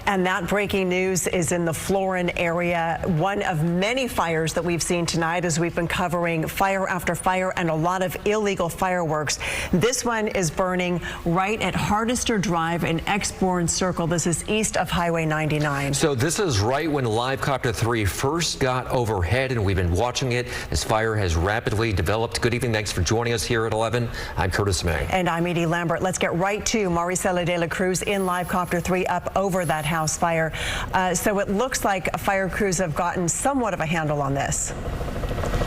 And that breaking news is in the Florin area, one of many fires that we've seen tonight as we've been covering fire after fire and a lot of illegal fireworks. This one is burning right at Hardister Drive in Exbourne Circle. This is east of Highway 99. So this is right when Live Copter 3 first got overhead, and we've been watching it. This fire has rapidly developed. Good evening. Thanks for joining us here at 11. I'm Curtis May. And I'm Edie Lambert. Let's get right to Maricela de la Cruz in Live Copter 3 up over that house fire. So it looks like fire crews have gotten somewhat of a handle on this.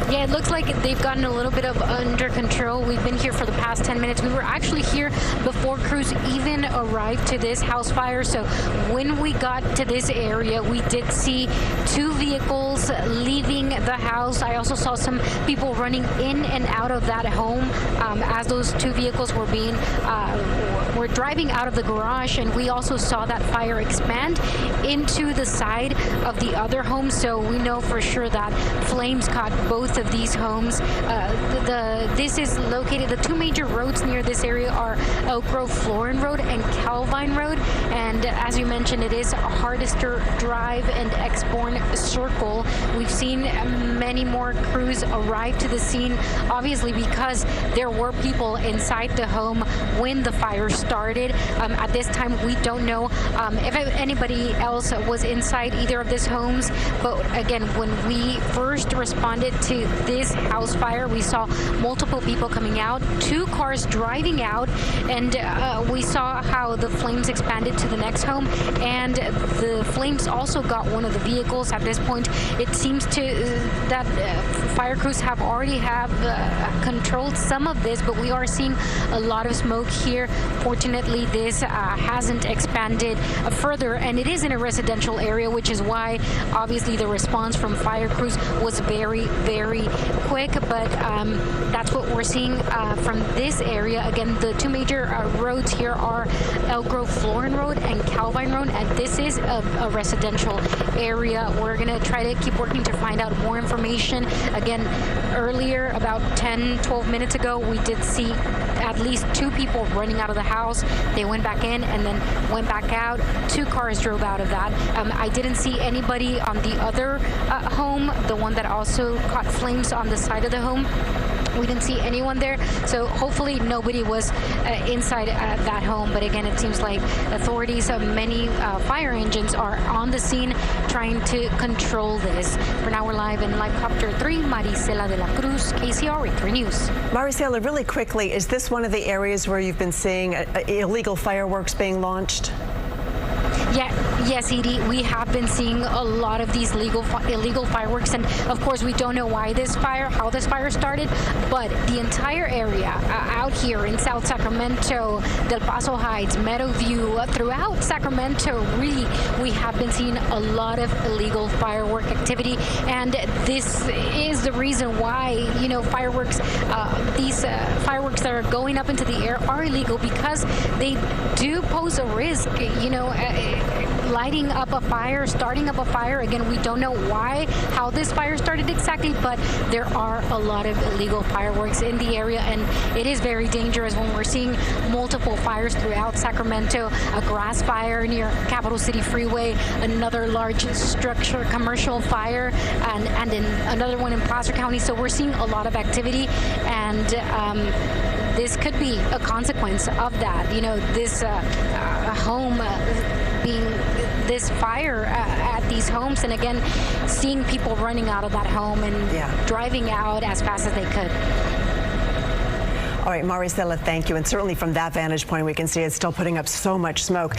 Yeah, it looks like they've gotten a little bit of under control. We've been here for the past 10 minutes. We were actually here before crews even arrived to this house fire. So when we got to this area, we did see two vehicles leaving the house. I also saw some people running in and out of that home as those two vehicles were were driving out of the garage. And we also saw that fire expand into the side of the other home. So we know for sure that flames caught both of these homes. This is located, the two major roads near this area are Elk Grove Florin Road and Calvine Road. And as you mentioned, it is Hardister Drive and Exbourne Circle. We've seen many more crews arrive to the scene, obviously because there were people inside the home when the fire started. At this time, we don't know if anybody else was inside either of these homes. But again, when we first responded to this house fire, we saw multiple people coming out, two cars driving out, and we saw how the flames expanded to the next home, and the flames also got one of the vehicles. At this point, it seems that fire crews have already controlled some of this, but we are seeing a lot of smoke here. Fortunately, this hasn't expanded further, and it is in a residential area, which is why obviously the response from fire crews was very, very quick. But that's what we're seeing from this area. Again, the two major roads here are Elk Grove Florin Road and Calvine Road, and this is a residential area. We're going to try to keep working to find out more information. Again, earlier, about 10-12 minutes ago, we did see at least two people running out of the house. They went back in and then went back out. Two cars drove out of that. I didn't see anybody on the other home, the one that also caught flames on the side of the home. We didn't see anyone there, so hopefully nobody was inside that home. But again, it seems like authorities, many fire engines are on the scene trying to control this. For now, we're live in Live Copter 3. Maricela de la Cruz, KCRA 3 News. Maricela, really quickly, is this one of the areas where you've been seeing illegal fireworks being launched? Yes, Edie, we have been seeing a lot of these illegal fireworks, and of course we don't know how this fire started, but the entire area out here in South Sacramento, Del Paso Heights, Meadowview, throughout Sacramento, really, we have been seeing a lot of illegal firework activity, and this is the reason why, fireworks, these fireworks that are going up into the air are illegal, because they do pose a risk, lighting up a fire, starting up a fire. Again, we don't know how this fire started exactly, but there are a lot of illegal fireworks in the area, and it is very dangerous when we're seeing multiple fires throughout Sacramento. A grass fire near Capital City Freeway, another large structure commercial fire, and then another one in Placer County. So we're seeing a lot of activity, and this could be a consequence of that. This home being this fire at these homes, and again, seeing people running out of that home and driving out as fast as they could. All right, Maricela, thank you. And certainly from that vantage point, we can see it's still putting up so much smoke.